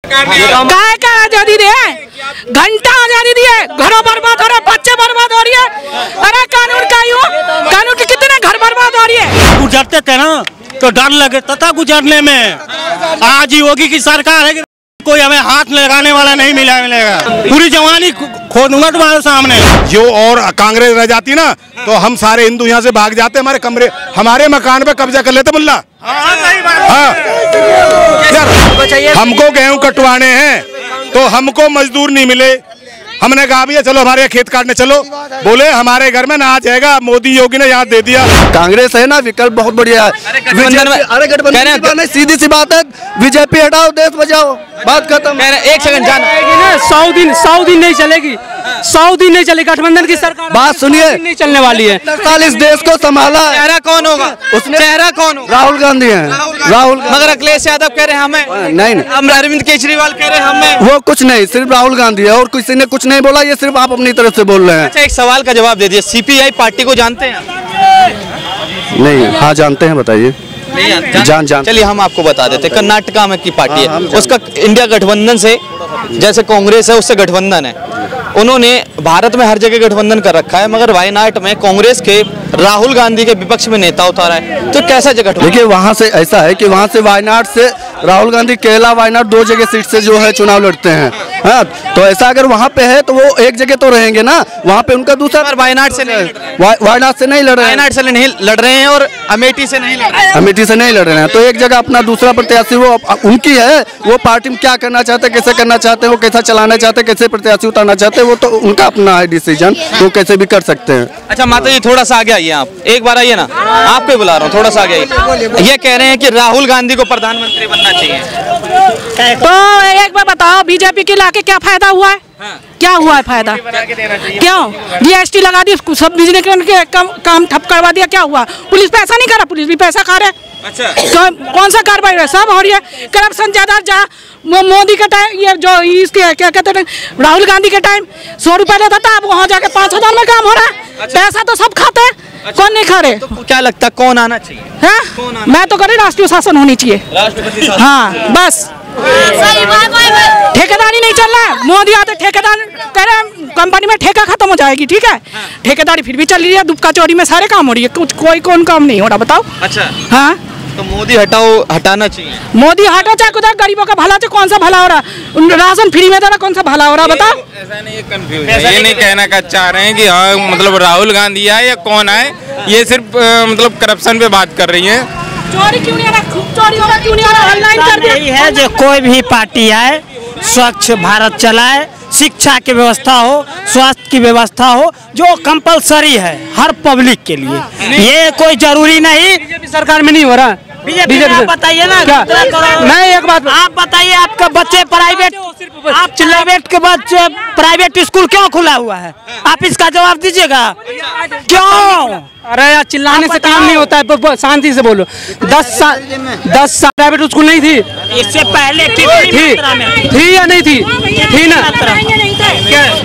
काय का आजादी दे, घंटा आजादी दिए, घरों बर्बाद हो रहे, बच्चे बर्बाद हो रही है। अरे कानून का यूं, कानून के कितने घर बर्बाद हो रही है। गुजरते थे ना तो डर लगता था गुजरने में। आज योगी की सरकार है, कोई हमें हाथ लगाने वाला नहीं मिलेगा। पूरी जवानी खो दूंगा तुम्हारे सामने। जो और कांग्रेस रह जाती ना तो हम सारे हिंदू यहाँ से भाग जाते, हमारे कमरे, हमारे मकान पे कब्जा कर लेते मुल्ला। हाँ, हमको गेहूं कटवाने हैं तो हमको मजदूर नहीं मिले। हमने कहा भैया चलो हमारे खेत काटने चलो, बोले हमारे घर में ना आ जाएगा, मोदी योगी ने याद दे दिया। कांग्रेस है ना, विकल्प बहुत बढ़िया है। अरे गठबंधन सीधी सी बात है, बीजेपी हटाओ देश बचाओ, बात खत्म। एक सेकंड जान, 100 दिन नहीं चलेगी, 100 दिन नहीं चलेगी गठबंधन की सरकार। बात सुनिए, नहीं चलने वाली है। 40 देश को संभाला। चेहरा कौन होगा उसने? चेहरा कौन होगा? राहुल गांधी है। राहुल, मगर अखिलेश यादव कह रहे हैं हमें नहीं, अरविंद केजरीवाल कह रहे हैं हमें। वो कुछ नहीं, सिर्फ राहुल गांधी है और किसी ने कुछ नहीं बोला, ये सिर्फ आप अपनी तरफ से बोल रहे हैं। अच्छा, एक सवाल का जवाब दे दिए, सीपीआई पार्टी को जानते हैं? नहीं, हाँ जानते हैं, बताइए। जान चलिए हम आपको बता देते, कर्नाटका में की पार्टी है, उसका इंडिया गठबंधन से, जैसे कांग्रेस है उससे गठबंधन है। उन्होंने भारत में हर जगह गठबंधन कर रखा है, मगर वायनाड में कांग्रेस के राहुल गांधी के विपक्ष में नेता उतारा है, तो कैसा जगह? देखिए वहाँ से ऐसा है कि वहाँ से वायनाड से राहुल गांधी केरला वायनाड 2 जगह सीट से जो है चुनाव लड़ते हैं। हाँ, तो ऐसा अगर वहाँ पे है तो वो एक जगह तो रहेंगे ना, वहाँ पे उनका दूसरा। वायनाड से नहीं, वायनाड से नहीं लड़ रहे हैं, वायनाड से नहीं लड़ रहे हैं और अमेठी से नहीं लड़ रहे हैं, अमेठी से नहीं लड़ रहे हैं। तो एक जगह अपना दूसरा प्रत्याशी वो उनकी है, वो पार्टी में क्या करना चाहते हैं, कैसे करना चाहते हैं, वो कैसा चलाना चाहते हैं, कैसे प्रत्याशी उतारना चाहते हैं, वो तो उनका अपना है डिसीजन, वो कैसे भी कर सकते हैं। अच्छा माता जी, थोड़ा सा आगे आइए, आप एक बार आइए ना, आपको बुला रहा हूँ, थोड़ा सा आगे आइए। ये कह रहे हैं कि राहुल गांधी को प्रधानमंत्री बनना चाहिए, तो एक बार बताओ बीजेपी के लाके क्या फायदा हुआ है? हाँ। क्या हुआ है फायदा? क्यों जीएसटी लगा दी, सब बिजली के काम ठप करवा दिया, क्या हुआ? पुलिस पैसा नहीं खा रहा, पुलिस भी पैसा खा रहे। अच्छा, कौन सा कार्रवाई है? सब हो रही है। करप्शन ज्यादा जा मोदी के टाइम, ये जो इसके क्या कहते हैं राहुल गांधी के टाइम 100 रुपए लेता था, अब वहाँ जाके 5000 में काम हो रहा है। पैसा तो सब खाते हैं, कौन नहीं खा रहे? तो क्या लगता है कौन आना चाहिए? है मैं तो कह रही राष्ट्रीय शासन होनी चाहिए। हाँ बस, ठेकेदारी नहीं चल रहा है। मोदी आते ठेकेदार कह रहे हैं कंपनी में ठेका खत्म हो जाएगी, ठीक है। ठेकेदारी फिर भी चल रही है, दुबका चोरी में सारे काम हो रही है, कुछ कोई कौन काम नहीं हो रहा, बताओ। अच्छा हाँ, तो मोदी हटाना चाहिए। मोदी हटो चाहे कुछ, गरीबों का भला चाहे कौन सा भला हो रहा है? राशन फ्री में दे रहा, कौन सा भला हो रहा बताओ? ऐसा नहीं, कंफ्यूज है। ये नहीं कहना का चाह रहे हैं कि हाँ मतलब राहुल गांधी आए या कौन आए, ये सिर्फ मतलब करप्शन पे बात कर रही है। चोरी क्यों नहीं आ रहा? चोरी हो रहा क्यों नहीं आ रहा? ऑनलाइन कर दिया। यही है जो कोई भी पार्टी आए, स्वच्छ भारत चलाए, शिक्षा की व्यवस्था हो, स्वास्थ्य की व्यवस्था हो, जो कंपलसरी है हर पब्लिक के लिए। ये कोई जरूरी नहीं बीजेपी सरकार में नहीं हो रहा। बीजेपी बताइए ना क्या? नहीं, एक बात आप बताइए, आपका बच्चे प्राइवेट, आप प्राइवेट के बच्चे प्राइवेट स्कूल क्यों खुला हुआ है? आप इसका जवाब दीजिएगा क्यों? अरे यार चिल्लाने से काम नहीं होता है, शांति से बोलो। 10 साल प्राइवेट स्कूल नहीं थी इससे पहले? थी या नहीं थी? थी ना।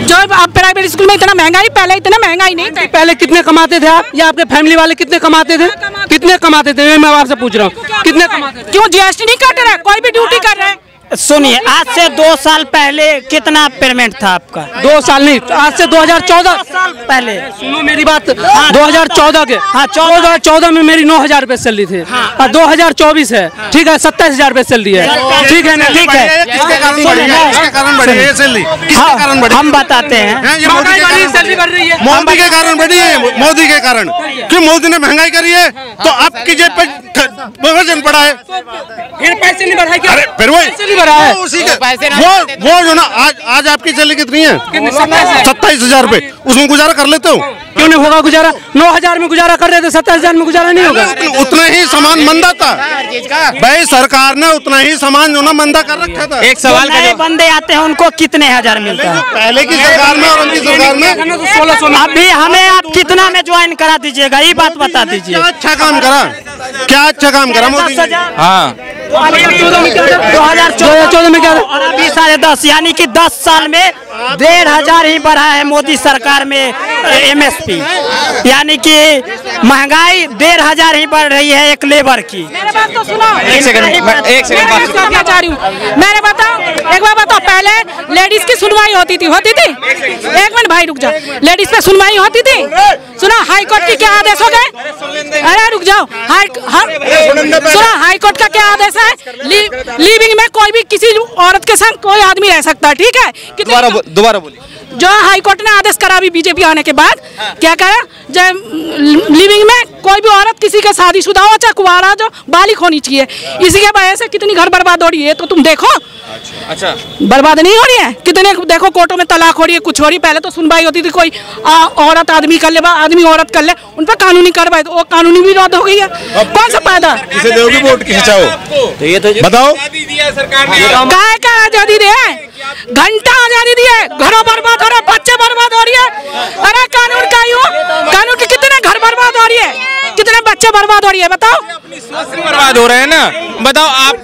जो अब प्राइवेट स्कूल में इतना महंगाई, पहले इतना महंगाई नहीं था। पहले कितने कमाते थे आप या आपके फैमिली वाले कितने कमाते थे? कितने कमाते थे? मैं आपसे पूछ रहा हूँ, कितने कमाते थे? क्यों जीएसटी नहीं काट रहा है? कोई भी ड्यूटी कर रहा है। सुनिए, आज से 2 साल पहले कितना पेमेंट था आपका? 2 साल नहीं, आज से 2014 साल पहले। सुनो मेरी बात, 2014 के, हाँ 2014 में मेरी 9000 रुपए सैलरी थी। हाँ 2024 है, ठीक है, 27,000 रुपए सैलरी है, ठीक है ना? ठीक है, हम बताते हैं। मोदी के कारण बढ़ी है, मोदी के कारण, क्यों? मोदी ने महंगाई करी है तो आपकी जेब पे वजन पड़ा है, फिर पैसे नहीं बढ़ाए क्या? फिर वो जो ना आज आपकी सैलरी कितनी है? 27,000 रुपए, उसमें गुजारा कर लेते हो? क्यों नहीं होगा गुजारा? 9000 में गुजारा कर रहे थे, 27,000 में गुजारा नहीं होगा? उतना ही सामान मंदा था भाई, सरकार ने उतना ही सामान जो ना मंदा कर रखा था। एक सवाल, नए बंदे आते हैं उनको कितने हजार मिलता है? पहले की सरकार में और उनकी सरकार में 1600। अभी हमें आप कितना में ज्वाइन करा दीजिएगा, ये बात बता दीजिए। क्या अच्छा काम करा, क्या अच्छा काम करा मोदी? हाँ 2014 में क्या था? और अभी 10.5, यानी कि 10 साल में 1,500 ही बढ़ा है मोदी सरकार में MSP, यानी कि महंगाई 1,500 ही बढ़ रही है एक लेबर की। मेरे बात तो सुनो, एक सेकंड क्या चाह रही हूँ मैंने, बताओ लेडीज की सुनवाई होती थी? एक मिनट भाई रुक जाओ, लेडीज पे सुनवाई होती थी? सुना हाई कोर्ट की क्या आदेश हो गए? अरे रुक जाओ, सुना हाई कोर्ट का क्या आदेश है? लिविंग में कोई भी किसी औरत के संग कोई आदमी रह सकता है, ठीक है? दोबारा बोलिए। जो हाई कोर्ट ने आदेश करा अभी बीजेपी आने के बाद, क्या करा? जब लिविंग में कोई भी औरत किसी के शादीशुदा हो चाहे कुंवारा, जो बालिग होनी चाहिए। इसी के वजह से कितनी घर बर्बाद हो रही है, तो तुम देखो। अच्छा, बर्बाद नहीं हो रही है? कितने देखो कोर्टों में तलाक हो रही है, कुछ हो रही है। पहले तो सुनवाई होती थी, कोई औरत आदमी कर ले, आदमी औरत कर ले, उन पर कानूनी कार्रवाई, तो वो कानूनी विरोध हो गई है। कौन सा फायदा? किसे दोगी वोट, किसे चाहो? ये तो बताओ। काय का आजादी दे, घंटा आजादी दी है, घरों बर्बाद हो रहे, बच्चे बर्बाद हो रही है। अरे कानून का यूं, कानून के कितने घर बर्बाद हो रही है, कितने बच्चे बर्बाद हो रही है, बताओ। बर्बाद हो रहे हैं ना, बताओ आप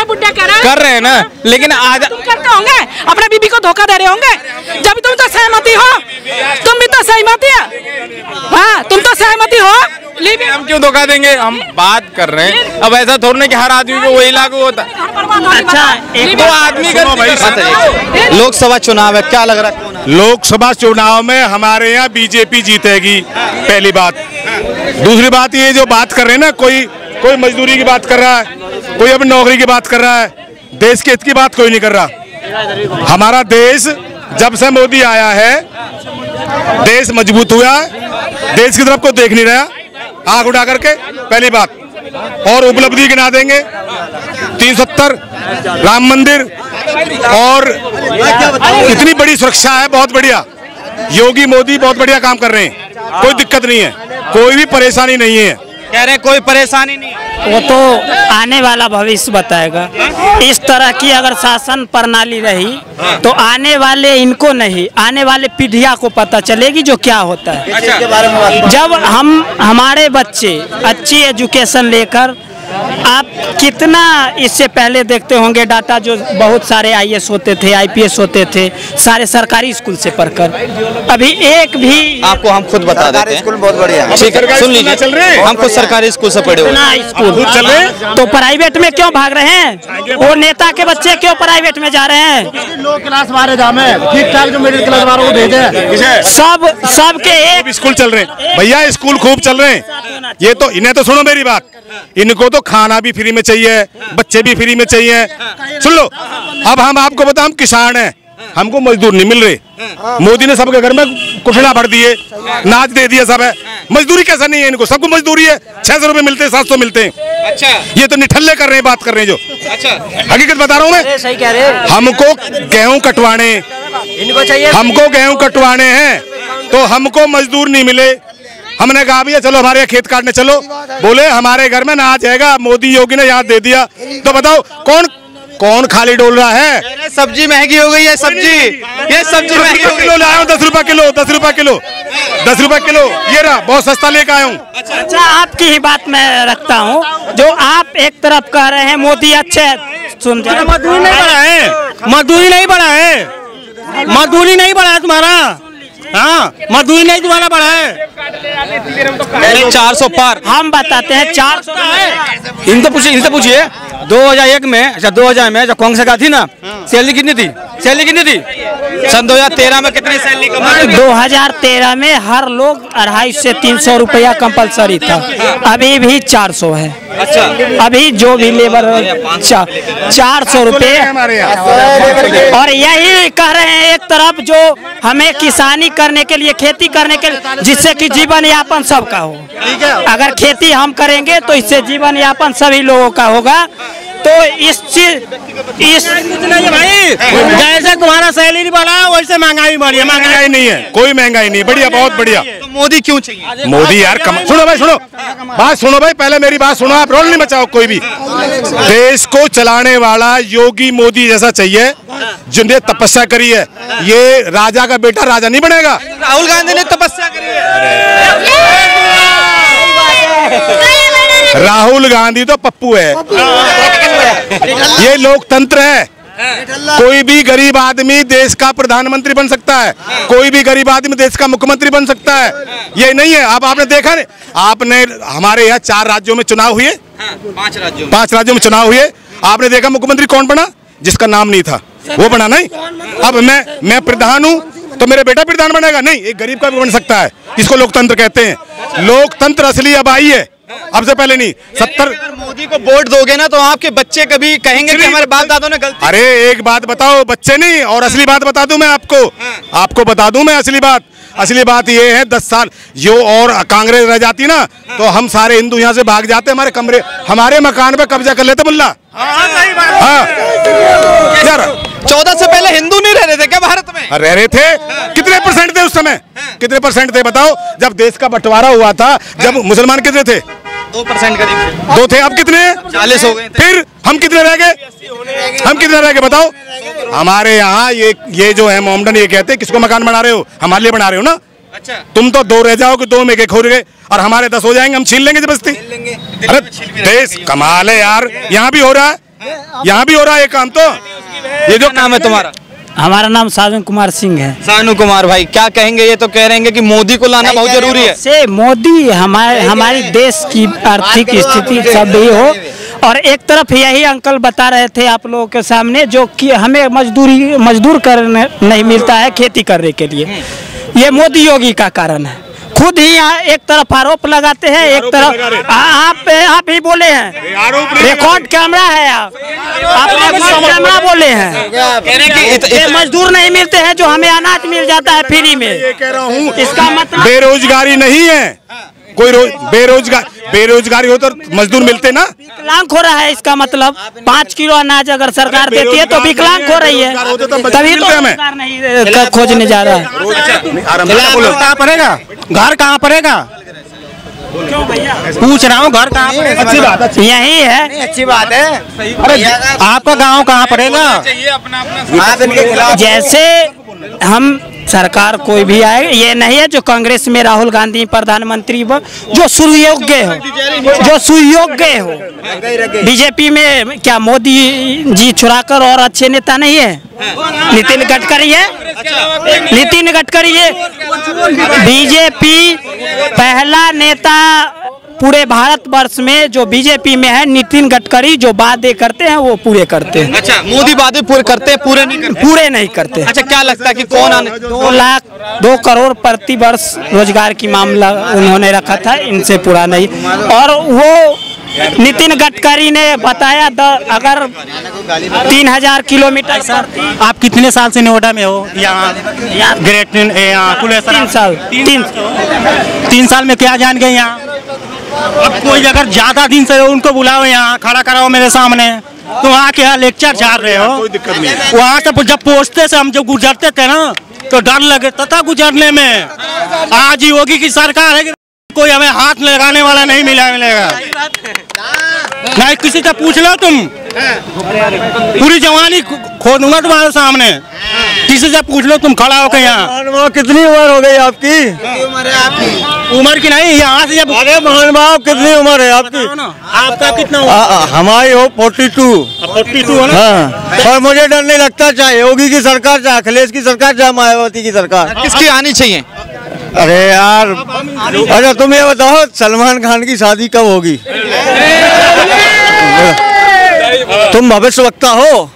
बुढ़े कर रहे हैं ना, लेकिन आज तुम करते होंगे, अपने बीबी को धोखा दे रहे होंगे। जब तुम तो सहमति हो, तुम भी तो सहमति है, हाँ तुम तो सहमति हो। हम क्यों धोखा देंगे? हम बात कर रहे हैं, अब ऐसा थोड़ा नहीं कि हर आदमी को वही लागू होता। अच्छा, एक तो आदमी का लोकसभा चुनाव है, क्या लग रहा है? लोकसभा चुनाव में हमारे यहाँ बीजेपी जीतेगी, पहली बात। दूसरी बात ये जो बात कर रहे हैं ना, कोई मजदूरी की बात कर रहा है, कोई अपनी नौकरी की बात कर रहा है, देश के हित की बात कोई नहीं कर रहा। हमारा देश जब से मोदी आया है, देश मजबूत हुआ है, देश की तरफ को देख नहीं रहा आंख उठा करके, पहली बात। और उपलब्धि गिना देंगे, 370 राम मंदिर, और इतनी बड़ी सुरक्षा है, बहुत बढ़िया। योगी मोदी बहुत बढ़िया काम कर रहे हैं, कोई दिक्कत नहीं है, कोई भी परेशानी नहीं है। कह रहे कोई परेशानी नहीं, वो तो आने वाला भविष्य बताएगा। इस तरह की अगर शासन प्रणाली रही तो आने वाले इनको नहीं, आने वाले पीढ़ियां को पता चलेगी जो क्या होता है। जब हमारे बच्चे अच्छी एजुकेशन लेकर, आप कितना इससे पहले देखते होंगे डाटा, जो बहुत सारे आईएएस होते थे, आईपीएस होते थे, सारे सरकारी स्कूल से पढ़कर। अभी एक भी आपको हम खुद बता देते हैं, स्कूल बहुत बढ़िया है, सुन लीजिए, हम खुद सरकारी स्कूल से पढ़े हुए स्कूल चल रहे, तो प्राइवेट में क्यों भाग रहे हैं? वो नेता के बच्चे क्यों प्राइवेट में जा रहे हैं? लो क्लास वाले जामे, ठीक ठाक जो मिडिल क्लास वालों को भेजे। सबके एक स्कूल चल रहे हैं भैया, स्कूल खूब चल रहे हैं। ये तो इन्हें तो सुनो मेरी बात, इनको तो खाना भी फ्री में चाहिए, बच्चे भी फ्री में चाहिए। सुन लो, अब हम आपको बताओ, हम किसान हैं, हमको मजदूर नहीं मिल रहे। मोदी ने सबके घर में कुठना भर दिए, नाच दे दिया, सब है। मजदूरी कैसा नहीं है इनको, सबको मजदूरी है, 600 रुपए मिलते हैं, 700 मिलते हैं। अच्छा, ये तो निठल्ले कर रहे हैं, बात कर रहे हैं जो। अच्छा, हकीकत बता रहा हूँ मैं, सही कह रहे हैं। हमको गेहूं कटवाने, इनको चाहिए, हमको गेहूं कटवाने हैं, तो हमको मजदूर नहीं मिले। हमने कहा भैया चलो हमारे यहाँ खेत काटने चलो, बोले हमारे घर में ना आ जाएगा, मोदी योगी ने याद दे दिया। तो बताओ कौन खाली डोल रहा है? सब्जी महंगी हो गई है, सब्जी, ये सब्जी महंगी हो गई। किलो लाया हूँ, 10 रुपए किलो, 10 रुपए किलो, 10 रुपए किलो, ये रहा, बहुत सस्ता लेके आया हूँ। अच्छा, आपकी ही बात मैं रखता हूँ, जो आप एक तरफ कह रहे हैं मोदी अच्छे, सुन जाए, मजदूरी नहीं बढ़ा है, मजदूरी नहीं बढ़ा है, मजदूरी नहीं बढ़ा है तुम्हारा, हाँ मजदूरी नहीं तुम्हारा बढ़ा है। 400 पार, हम बताते हैं 400 है। इनसे पूछिए 2001 में, अच्छा 2000 में जब कांग्रेस का थी ना, सैलरी कितनी थी? सन 2013 में कितनी सैलरी कमाई? 2013 में हर लोग 250 से 300 रुपया कंपलसरी था, अभी भी 400 है। अच्छा, अभी जो भी लेबर 400 रुपये। और यही कह रहे हैं एक तरफ, जो हमें किसानी करने के लिए, खेती करने के लिए, जिससे कि जीवन यापन सबका हो। अगर खेती हम करेंगे तो इससे जीवन यापन सभी लोगों का होगा। तो इस भाई, जैसे तुम्हारा सैलरी बढ़ा वैसे महंगाई बढ़ी है। महंगाई नहीं है, कोई महंगाई नहीं, बढ़िया, बहुत बढ़िया। तो मोदी क्यों चाहिए? मोदी यार सुनो भाई, सुनो बात, सुनो भाई, पहले मेरी बात सुनो, आप रोल नहीं बचाओ कोई भी। देश को चलाने वाला योगी मोदी जैसा चाहिए, जिन्हें तपस्या करी है। ये राजा का बेटा राजा नहीं बनेगा। राहुल गांधी ने तपस्या करी है। राहुल गांधी तो पप्पू है, ये लोकतंत्र है। कोई भी गरीब आदमी देश का प्रधानमंत्री बन सकता है, कोई भी गरीब आदमी देश का मुख्यमंत्री बन सकता है। ये नहीं है, अब आपने देखा नहीं, आपने हमारे यहाँ 4 राज्यों में चुनाव हुए, 5 राज्यों में चुनाव हुए, आपने देखा मुख्यमंत्री कौन बना? जिसका नाम नहीं था, वो बना नहीं। अब मैं प्रधान हूँ तो मेरे बेटा प्रधान बनेगा? नहीं, एक गरीब का भी बन सकता है, इसको लोकतंत्र कहते हैं। लोकतंत्र असली अब आई है, अब से पहले नहीं। 70 मोदी को वोट दोगे ना तो आपके बच्चे कभी कहेंगे कि हमारे बाप दादों ने गलती। अरे एक बात बताओ, बच्चे नहीं, और असली बात बता दूं मैं आपको बता दूं मैं असली बात ये है, 10 साल जो और कांग्रेस रह जाती ना तो हम सारे हिंदू यहाँ से भाग जाते, हमारे मकान पे कब्जा कर लेते मुल्ला। हाँ यार, 14 से पहले हिंदू नहीं रह रहे थे क्या भारत में? रह रहे थे। कितने परसेंट थे उस समय? कितने परसेंट थे बताओ? जब देश का बंटवारा हुआ था, जब मुसलमान कितने थे? 2% करीब। 2 थे, अब कितने? 40 हो गए। फिर हम कितने रह गए बताओ? हमारे यहाँ ये जो है मोमडन ये कहते हैं किसको मकान बना रहे हो? हमारे लिए बना रहे हो ना। अच्छा, तुम तो 2 रह जाओगे, 2 में एक हो गए और हमारे 10 हो जाएंगे, हम छीन लेंगे जबरदस्ती। अरे देश कमाल है यार, यहाँ भी हो रहा है ये काम। तो ये जो नाम है तुम्हारा? हमारा नाम सानू कुमार सिंह है। सानू कुमार भाई, क्या कहेंगे? ये तो कह रहे हैं कि मोदी को लाना बहुत जरूरी है। से मोदी हमारी देश की आर्थिक स्थिति सब भी हो, और एक तरफ यही अंकल बता रहे थे आप लोगों के सामने जो कि हमें मजदूर करने नहीं मिलता है खेती करने के लिए, ये मोदी योगी का कारण है। खुद ही एक तरफ आरोप लगाते हैं, एक तरफ आप ही बोले हैं, रिकॉर्ड कैमरा है, आपने कैमरा बोले हैं मजदूर नहीं मिलते हैं जो हमें अनाज मिल जाता है फ्री में। ये कह रहा हूँ, इसका मतलब बेरोजगारी नहीं है, कोई बेरोजगारी हो तो मजदूर मिलते ना। विकलांग हो रहा है, इसका मतलब 5 किलो अनाज अगर सरकार देती है तो विकलांग हो रही है, तभी तो सरकार नहीं खोजने जा रहा है। कहाँ पड़ेगा? घर कहाँ पड़ेगा? पूछ रहा हूँ, घर कहाँ पड़ेगा? अच्छी बात, यही है, अच्छी बात है। अरे आपका गांव कहाँ पड़ेगा? जैसे हम सरकार कोई भी आए, ये नहीं है जो कांग्रेस में राहुल गांधी प्रधानमंत्री जो सुयोग्य हो, बीजेपी में क्या मोदी जी छुड़ाकर और अच्छे नेता नहीं है? नितिन गडकरी है, नितिन गडकरी है। बीजेपी पहला नेता पूरे भारतवर्ष में जो बीजेपी में है, नितिन गडकरी, जो वादे करते हैं वो पूरे करते हैं। अच्छा, मोदी वादे पूरे करते हैं, पूरे नहीं करते। अच्छा, क्या लगता है कि कौन आने? 2 करोड़ प्रति वर्ष रोजगार की मामला उन्होंने रखा था, इनसे पूरा नहीं। और वो नितिन गडकरी ने बताया अगर 3000 किलोमीटर। आप कितने साल से नोएडा में हो? यहाँ ग्रेट 3 साल। 3 साल में क्या जान गए यहाँ? अब कोई अगर ज्यादा दिन से उनको बुलाओ, यहाँ खड़ा कराओ मेरे सामने, तो वहाँ के यहाँ लेक्चर झाड़ रहे हो। कोई दिक्कत नहीं। वहाँ से जब पहुँचते से हम जब गुजरते थे ना तो डर लगे तथा गुजरने में। आज योगी की सरकार है, कोई हमें हाथ लगाने वाला नहीं मिलेगा। नहीं किसी से पूछ लो तुम, पूरी जवानी खो दूंगा तुम्हारे सामने। किसी से पूछ लो तुम खड़ा होकर यहाँ। कितनी उम्र हो गई आपकी? उम्र की नहीं, यहाँ से जब महानुभाव कितनी उम्र है आपकी? आपका कितना? हमारी हो 42 है ना? हाँ। और मुझे डर नहीं लगता, चाहे योगी की सरकार, चाहे अखिलेश की सरकार, चाहे मायावती की सरकार। किसकी आनी चाहिए? अरे यार, अच्छा तुम ये बताओ सलमान खान की शादी कब होगी? तुम भविष्यवक्ता हो?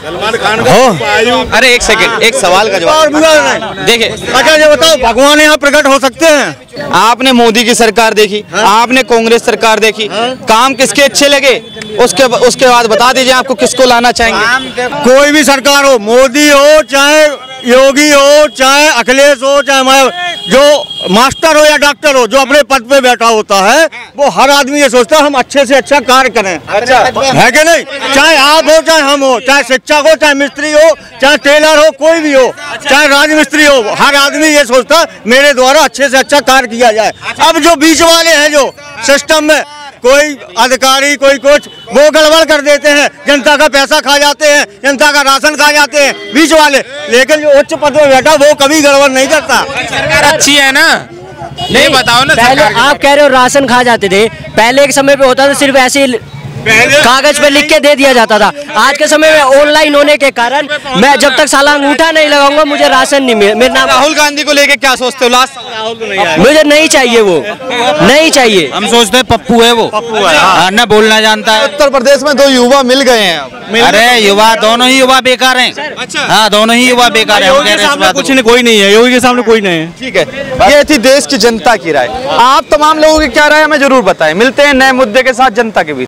सलमान खान हो? अरे एक सेकंड, एक सवाल का जवाब देखिए। अच्छा ये बताओ, भगवान यहाँ प्रकट हो सकते हैं? आपने मोदी की सरकार देखी, आपने कांग्रेस सरकार देखी, काम किसके अच्छे लगे? उसके बाद बता दीजिए आपको किसको लाना चाहेंगे? कोई भी सरकार हो, मोदी हो, चाहे योगी हो, चाहे अखिलेश हो, चाहे जो मास्टर हो या डॉक्टर हो, जो अपने पद पे बैठा होता है, वो हर आदमी ये सोचता है हम अच्छे से अच्छा कार्य करें। अच्छा है कि नहीं? चाहे आप हो, चाहे हम हो, चाहे शिक्षक हो, चाहे मिस्त्री हो, चाहे टेलर हो, कोई भी हो, चाहे राजमिस्त्री हो, हर आदमी ये सोचता है मेरे द्वारा अच्छे से अच्छा कार्य किया जाए। अब जो बीच वाले हैं, जो सिस्टम में कोई अधिकारी, कोई कुछ, वो गड़बड़ कर देते हैं, जनता का पैसा खा जाते हैं, जनता का राशन खा जाते हैं बीच वाले। लेकिन जो उच्च पद में बैठा वो कभी गड़बड़ नहीं करता। सरकार अच्छी है ना, ये बताओ ना। पहले आप कह रहे हो राशन खा जाते थे, पहले एक समय पे होता था सिर्फ ऐसे कागज पे लिख के दे दिया जाता था। आज के समय में ऑनलाइन होने के कारण मैं जब तक साला अंगूठा नहीं लगाऊंगा मुझे राशन नहीं मिले। मेरा नाम राहुल गांधी को लेके क्या सोचते हो? लास्ट राहुल को नहीं आया, मुझे नहीं चाहिए, वो नहीं चाहिए। हम सोचते हैं पप्पू है वो, पप्पू है ना, बोलना जानता है। उत्तर प्रदेश में 2 युवा मिल गए हैं। अरे युवा, दोनों ही युवा बेकार हैं। अच्छा, हाँ, दोनों ही युवा बेकार हैं। योगी के सामने कुछ नहीं, कोई नहीं है, योगी के सामने कोई नहीं है। ठीक है, ये थी देश की जनता की राय। आप तमाम लोगों की क्या राय हमें जरूर बताएं। मिलते हैं नए मुद्दे के साथ जनता के बीच।